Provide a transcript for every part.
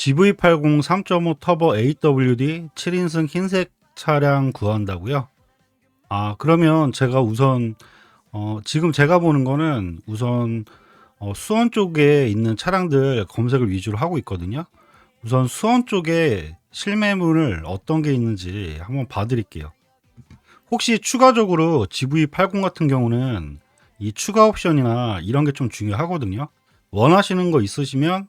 GV80 3.5 터보 AWD 7인승 흰색 차량 구한다고요? 그러면 제가 우선 지금 제가 보는 거는 우선 수원 쪽에 있는 차량들 검색을 위주로 하고 있거든요. 우선 수원 쪽에 실매물을 어떤 게 있는지 한번 봐드릴게요. 혹시 추가적으로 GV80 같은 경우는 이 추가 옵션이나 이런 게 좀 중요하거든요. 원하시는 거 있으시면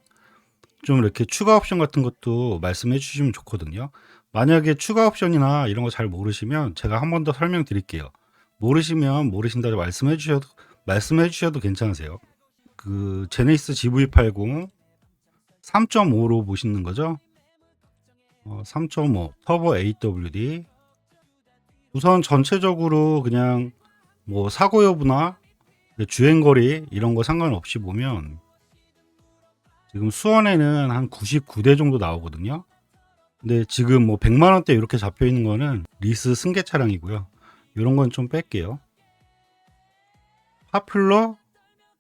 좀 이렇게 추가 옵션 같은 것도 말씀해 주시면 좋거든요. 만약에 추가 옵션이나 이런 거 잘 모르시면 제가 한 번 더 설명드릴게요. 모르시면 모르신다고 말씀해 주셔도 괜찮으세요. 그 제네시스 GV80 3.5로 보시는 거죠? 3.5 터보 AWD. 우선 전체적으로 그냥 뭐 사고 여부나 주행거리 이런 거 상관없이 보면 지금 수원에는 한 99대 정도 나오거든요. 근데 지금 뭐 100만 원대 이렇게 잡혀 있는 거는 리스 승계 차량이고요. 이런 건 좀 뺄게요. 파퓰러,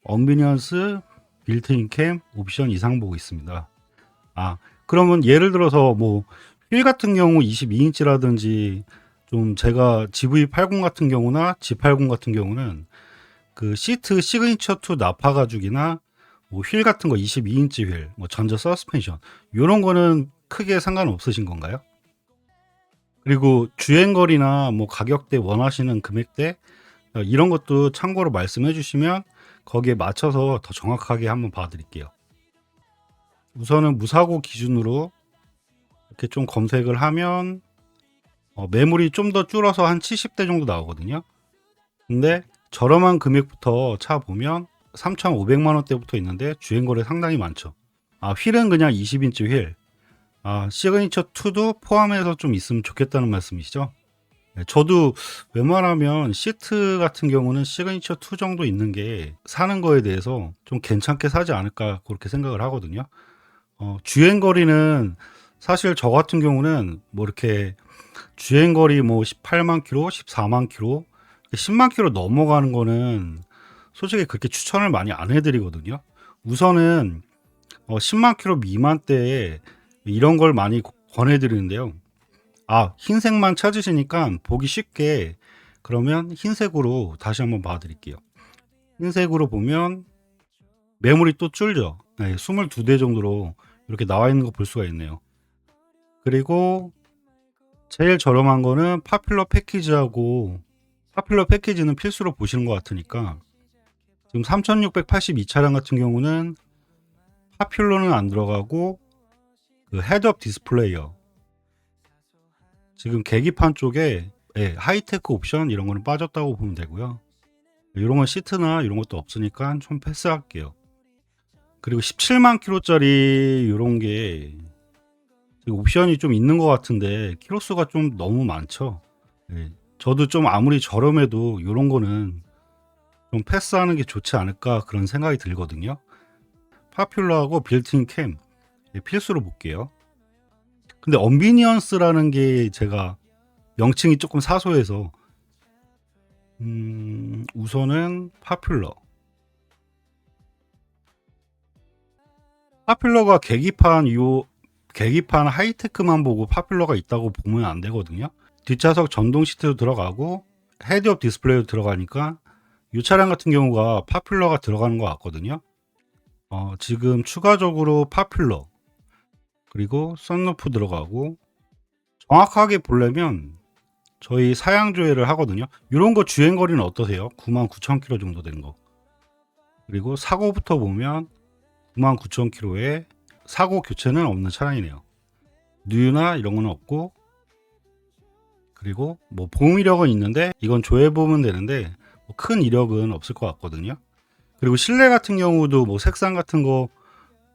언비니언스, 빌트인 캠, 옵션 이상 보고 있습니다. 그러면 예를 들어서 뭐 휠 같은 경우 22인치라든지 좀 제가 GV80 같은 경우나 G80 같은 경우는 그 시트 시그니처 2 나파 가죽이나 뭐 휠 같은 거 22인치 휠, 뭐 전자 서스펜션 이런 거는 크게 상관없으신 건가요? 그리고 주행거리나 뭐 가격대 원하시는 금액대 이런 것도 참고로 말씀해 주시면 거기에 맞춰서 더 정확하게 한번 봐드릴게요. 우선은 무사고 기준으로 이렇게 좀 검색을 하면 매물이 좀 더 줄어서 한 70대 정도 나오거든요. 근데 저렴한 금액부터 차 보면 3,500만 원대부터 있는데 주행거리 상당히 많죠. 휠은 그냥 20인치 휠. 시그니처 2도 포함해서 좀 있으면 좋겠다는 말씀이시죠? 네, 저도 웬만하면 시트 같은 경우는 시그니처 2 정도 있는 게 사는 거에 대해서 좀 괜찮게 사지 않을까 그렇게 생각을 하거든요. 주행거리는 사실 저 같은 경우는 뭐 이렇게 주행거리 뭐 18만 킬로, 14만 킬로, 10만 킬로 넘어가는 거는 솔직히 그렇게 추천을 많이 안 해드리거든요. 우선은 10만 킬로 미만대에 이런 걸 많이 권해드리는데요. 흰색만 찾으시니까 보기 쉽게 그러면 흰색으로 다시 한번 봐드릴게요. 흰색으로 보면 매물이 또 줄죠. 22대 정도로 이렇게 나와 있는 거 볼 수가 있네요. 그리고 제일 저렴한 거는 파퓰러 패키지하고 파퓰러 패키지는 필수로 보시는 것 같으니까 지금 3682 차량 같은 경우는 파퓰러는 안 들어가고 그 헤드업 디스플레이어 지금 계기판 쪽에 하이테크 옵션 이런 거는 빠졌다고 보면 되고요. 이런 건 시트나 이런 것도 없으니까 좀 패스할게요. 그리고 17만 킬로짜리 이런 게 옵션이 좀 있는 것 같은데 키로수가 좀 너무 많죠. 저도 좀 아무리 저렴해도 이런 거는 좀 패스하는 게 좋지 않을까 그런 생각이 들거든요. 파퓰러하고 빌트인 캠 필수로 볼게요. 근데 언비니언스라는 게 제가 명칭이 조금 사소해서 우선은 파퓰러가 계기판 하이테크만 보고 파퓰러가 있다고 보면 안 되거든요. 뒷좌석 전동 시트도 들어가고 헤드업 디스플레이도 들어가니까 이 차량 같은 경우가 파퓰러가 들어가는 것 같거든요. 지금 추가적으로 파퓰러 그리고 썬루프 들어가고 정확하게 보려면 저희 사양 조회를 하거든요. 이런 거 주행거리는 어떠세요? 99,000km 정도 된 거. 그리고 사고부터 보면 99,000km에 사고 교체는 없는 차량이네요. 누유나 이런 거는 없고 그리고 뭐 보험 이력은 있는데 이건 조회 보면 되는데 큰 이력은 없을 것 같거든요. 그리고 실내 같은 경우도 뭐 색상 같은 거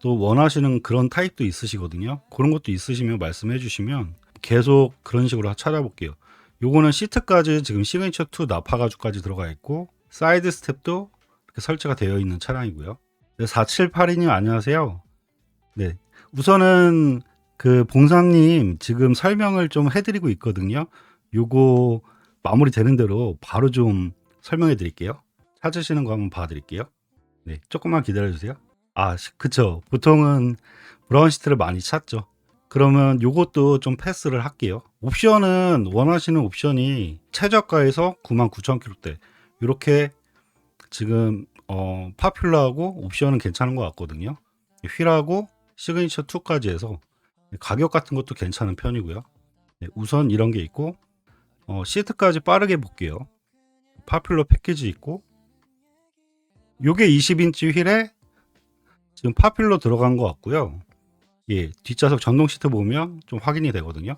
또 원하시는 그런 타입도 있으시거든요. 그런 것도 있으시면 말씀해 주시면 계속 그런 식으로 찾아볼게요. 요거는 시트까지 지금 시그니처 2 나파 가죽까지 들어가 있고 사이드 스텝도 이렇게 설치가 되어 있는 차량이고요. 4782님 안녕하세요. 네, 우선은 그 봉사님 지금 설명을 좀 해드리고 있거든요. 요거 마무리 되는 대로 바로 좀 설명해 드릴게요. 찾으시는 거 한번 봐드릴게요. 네, 조금만 기다려 주세요. 그쵸. 보통은 브라운 시트를 많이 찾죠. 그러면 요것도 좀 패스를 할게요. 옵션은 원하시는 옵션이 최저가에서 99,000km대 이렇게 지금 파퓰러하고 옵션은 괜찮은 것 같거든요. 휠하고 시그니처 2까지 해서 가격 같은 것도 괜찮은 편이고요. 네, 우선 이런 게 있고 시트까지 빠르게 볼게요. 파퓰러 패키지 있고 요게 20인치 휠에 지금 파퓰러 들어간 것 같고요. 예, 뒷좌석 전동 시트 보면 좀 확인이 되거든요.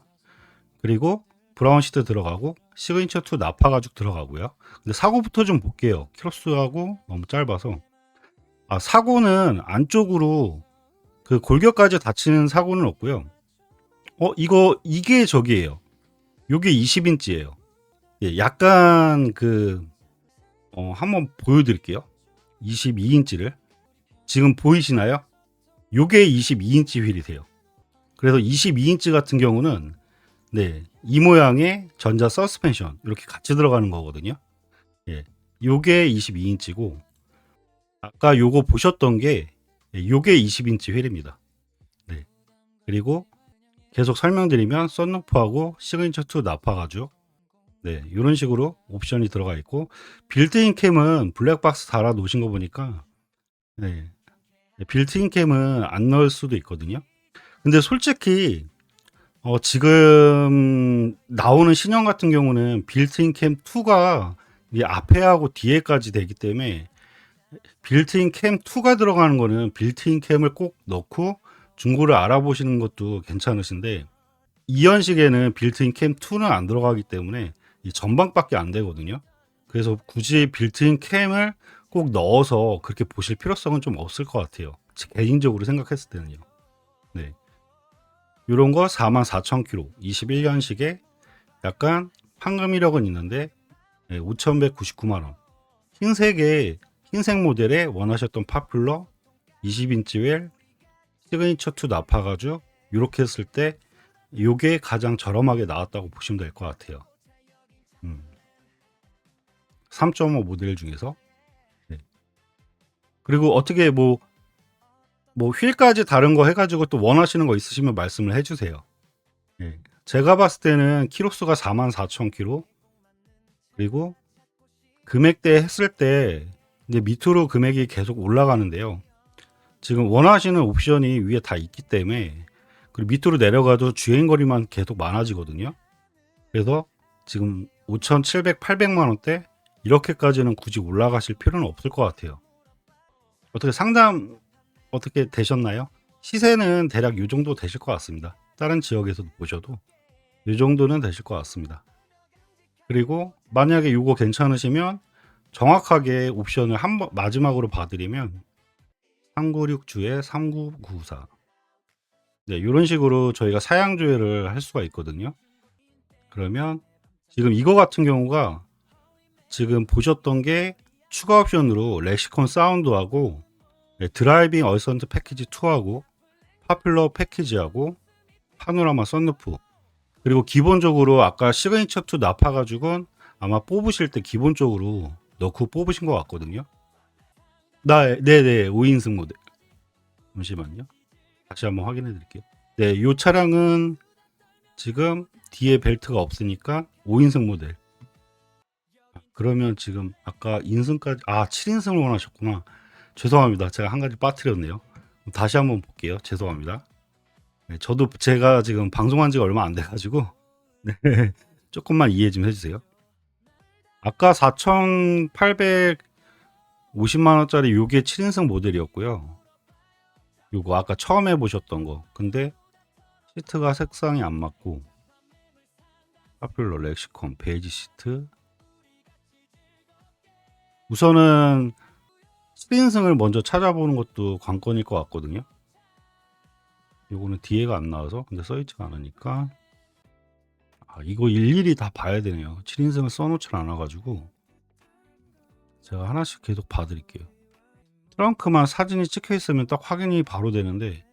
그리고 브라운 시트 들어가고 시그니처 2 나파 가죽 들어가고요. 근데 사고부터 좀 볼게요. 키로수하고 너무 짧아서. 사고는 안쪽으로 그 골격까지 다치는 사고는 없고요. 이게 저기예요. 요게 20인치예요. 예, 약간 한번 보여드릴게요. 22인치를 지금 보이시나요? 요게 22인치 휠이세요. 그래서 22인치 같은 경우는 네, 이 모양의 전자 서스펜션 이렇게 같이 들어가는 거거든요. 예, 요게 22인치고 아까 요거 보셨던 게 요게 20인치 휠입니다. 네, 그리고 계속 설명드리면 썬루프하고 시그니처 2 나파 가죽 네, 이런 식으로 옵션이 들어가 있고 빌트인 캠은 블랙박스 달아 놓으신 거 보니까 네, 빌트인 캠은 안 넣을 수도 있거든요. 근데 솔직히 지금 나오는 신형 같은 경우는 빌트인 캠 2가 앞에하고 뒤에까지 되기 때문에 빌트인 캠 2가 들어가는 거는 빌트인 캠을 꼭 넣고 중고를 알아보시는 것도 괜찮으신데 이 연식에는 빌트인 캠 2는 안 들어가기 때문에 이 전방밖에 안 되거든요. 그래서 굳이 빌트인 캠을 꼭 넣어서 그렇게 보실 필요성은 좀 없을 것 같아요. 개인적으로 생각했을 때는요. 네. 요런 거 44,000km 21년식에 약간 황금 이력은 있는데 5,199만원 흰색 모델에 원하셨던 파퓰러 20인치 웰 시그니처 2 나파 가죽 이렇게 했을 때 요게 가장 저렴하게 나왔다고 보시면 될 것 같아요. 3.5 모델 중에서 네. 그리고 어떻게 뭐 휠까지 다른 거 해가지고 또 원하시는 거 있으시면 말씀을 해주세요. 예. 제가 봤을 때는 키로수가 44,000km 그리고 금액대 했을 때 이제 밑으로 금액이 계속 올라가는데요. 지금 원하시는 옵션이 위에 다 있기 때문에 그리고 밑으로 내려가도 주행거리만 계속 많아지거든요. 그래서 지금 5,700, 800만 원대 이렇게까지는 굳이 올라가실 필요는 없을 것 같아요. 어떻게 상담 어떻게 되셨나요? 시세는 대략 이 정도 되실 것 같습니다. 다른 지역에서도 보셔도 이 정도는 되실 것 같습니다. 그리고 만약에 이거 괜찮으시면 정확하게 옵션을 한번 마지막으로 봐드리면 396주에 3994 네, 이런 식으로 저희가 사양 조회를 할 수가 있거든요. 그러면 지금 이거 같은 경우가 지금 보셨던 게 추가 옵션으로 렉시콘 사운드하고 드라이빙 어시스턴트 패키지 2하고 파퓰러 패키지하고 파노라마 썬루프 그리고 기본적으로 아까 시그니처 2 나파 가죽은 아마 뽑으실 때 기본적으로 넣고 뽑으신 것 같거든요. 네네 5인승 모델 잠시만요. 다시 한번 확인해 드릴게요. 네, 이 차량은 지금 뒤에 벨트가 없으니까 5인승 모델. 그러면 지금 아까 인승까지 7인승을 원하셨구나. 죄송합니다. 제가 한 가지 빠뜨렸네요. 다시 한번 볼게요. 죄송합니다. 네, 저도 제가 지금 방송한 지가 얼마 안 돼가지고 네, 조금만 이해 좀 해주세요. 아까 4,850만 원짜리 요게 7인승 모델이었고요. 요거 아까 처음 해보셨던 거. 근데 시트가 색상이 안 맞고 파퓰러 렉시콘 베이지 시트. 우선은 7인승을 먼저 찾아보는 것도 관건일 것 같거든요. 요거는 뒤에가 안 나와서 근데 써있지가 않으니까 이거 일일이 다 봐야 되네요. 7인승을 써놓질 않아가지고 제가 하나씩 계속 봐드릴게요. 트렁크만 사진이 찍혀 있으면 딱 확인이 바로 되는데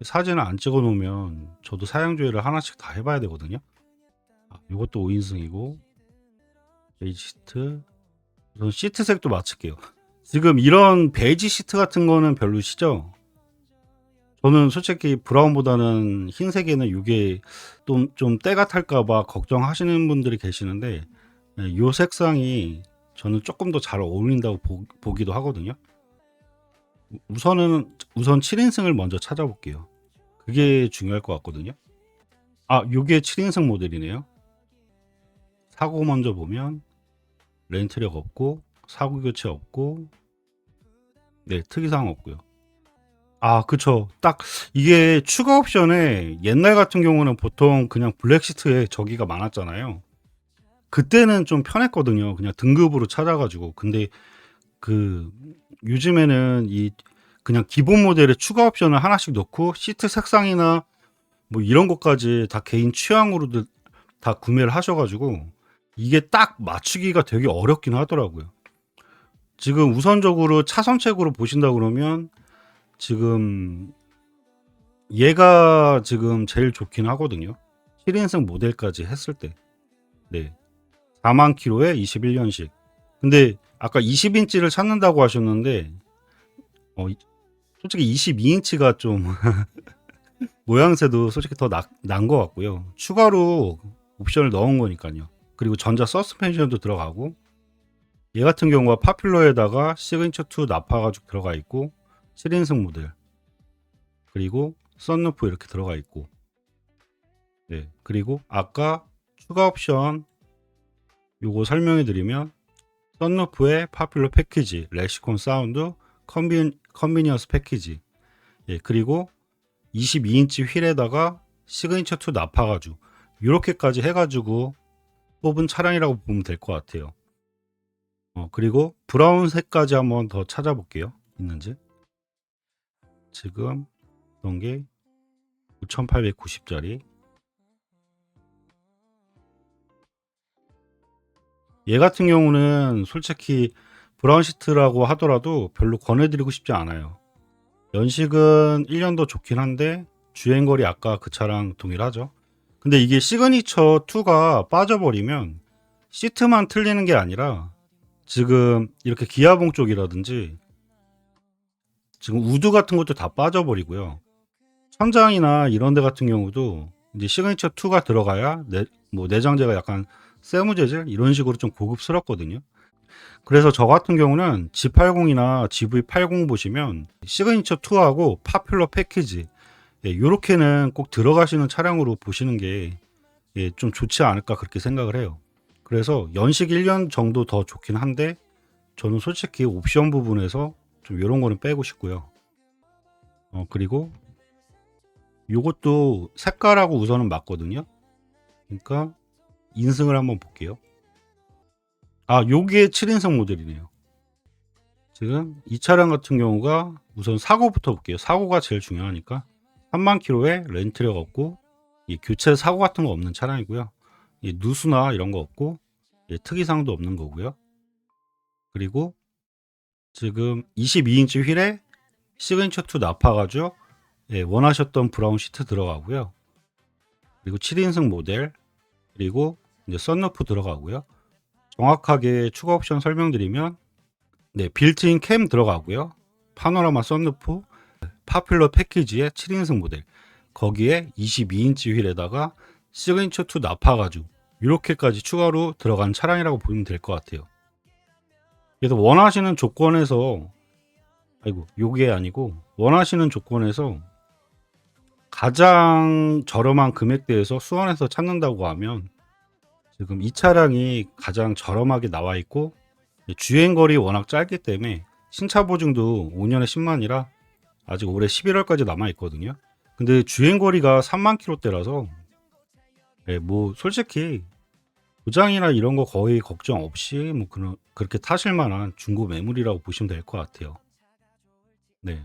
사진을 안 찍어 놓으면 저도 사양 조회를 하나씩 다 해봐야 되거든요. 이것도 5인승이고 베이지 시트 우선 시트색도 맞출게요. 지금 이런 베이지 시트 같은 거는 별로시죠? 저는 솔직히 브라운보다는 흰색에는 요게 좀 때가 탈까 봐 걱정하시는 분들이 계시는데, 예, 요 색상이 저는 조금 더 잘 어울린다고 보기도 하거든요. 우선 7인승을 먼저 찾아볼게요. 그게 중요할 것 같거든요. 아, 요게 7인승 모델이네요. 사고 먼저 보면 렌트력 없고 사고 교체 없고, 네, 특이사항 없고요. 아, 그쵸. 딱 이게 추가 옵션에 옛날 같은 경우는 보통 그냥 블랙시트에 저기가 많았잖아요. 그때는 좀 편했거든요. 그냥 등급으로 찾아가지고. 근데 그 요즘에는 이 그냥 기본 모델에 추가 옵션을 하나씩 넣고 시트 색상이나 뭐 이런 것까지 다 개인 취향으로들 다 구매를 하셔가지고 이게 딱 맞추기가 되게 어렵긴 하더라고요. 지금 우선적으로 차선책으로 보신다 그러면 지금 얘가 지금 제일 좋긴 하거든요. 7인승 모델까지 했을 때. 네. 4만 킬로에 21년식. 근데 아까 20인치를 찾는다고 하셨는데 솔직히 22인치가 좀 모양새도 솔직히 더 난 것 같고요. 추가로 옵션을 넣은 거니까요. 그리고 전자 서스펜션도 들어가고, 얘 같은 경우가 파퓰러에다가 시그니처 2 나파 가죽 들어가 있고 7인승 모델, 그리고 썬루프 이렇게 들어가 있고, 네, 그리고 아까 추가 옵션 요거 설명해 드리면 썬루프의 파퓰러 패키지, 렉시콘 사운드, 컨비니언스 패키지, 예, 그리고 22인치 휠에다가 시그니처 2 나파 가죽, 이렇게까지 해가지고 뽑은 차량이라고 보면 될 것 같아요. 그리고 브라운색까지 한번 더 찾아볼게요. 있는지. 지금 어떤 게 9,890짜리. 얘 같은 경우는 솔직히 브라운 시트라고 하더라도 별로 권해드리고 싶지 않아요. 연식은 1년도 좋긴 한데 주행거리 아까 그 차랑 동일하죠. 근데 이게 시그니처 2가 빠져버리면 시트만 틀리는 게 아니라 지금 이렇게 기아봉 쪽이라든지 지금 우드 같은 것도 다 빠져버리고요. 천장이나 이런 데 같은 경우도 이제 시그니처 2가 들어가야 내장재가 약간 세무 재질 이런 식으로 좀 고급스럽거든요. 그래서 저 같은 경우는 G80이나 GV80 보시면 시그니처 2하고 파퓰러 패키지, 예, 요렇게는 꼭 들어가시는 차량으로 보시는 게, 예, 좀 좋지 않을까 그렇게 생각을 해요. 그래서 연식 1년 정도 더 좋긴 한데 저는 솔직히 옵션 부분에서 좀 이런 거는 빼고 싶고요. 그리고 요것도 색깔하고 우선은 맞거든요. 그러니까 인승을 한번 볼게요. 아, 요게 7인승 모델이네요. 지금 이 차량 같은 경우가 우선 사고부터 볼게요. 사고가 제일 중요하니까 3만 킬로에 렌트력 없고, 교체 사고 같은 거 없는 차량이고요. 누수나 이런 거 없고, 특이사항도 없는 거고요. 그리고 지금 22인치 휠에 시그니처 2 나파가지고, 원하셨던 브라운 시트 들어가고요. 그리고 7인승 모델, 그리고 이제 썬루프 들어가고요. 정확하게 추가 옵션 설명드리면, 네, 빌트인 캠 들어가고요. 파노라마 썬루프, 파퓰러 패키지의 7인승 모델, 거기에 22인치 휠에다가 시그니처 2 나파가지고 이렇게까지 추가로 들어간 차량이라고 보면 될 것 같아요. 그래서 원하시는 조건에서, 요게 아니고 원하시는 조건에서 가장 저렴한 금액대에서 수원에서 찾는다고 하면 지금 이 차량이 가장 저렴하게 나와 있고, 주행거리 워낙 짧기 때문에 신차 보증도 5년에 10만이라 아직 올해 11월까지 남아 있거든요. 근데 주행거리가 3만 킬로대라서, 뭐 솔직히 고장이나 이런 거 거의 걱정 없이 그렇게 타실 만한 중고 매물이라고 보시면 될 것 같아요. 네.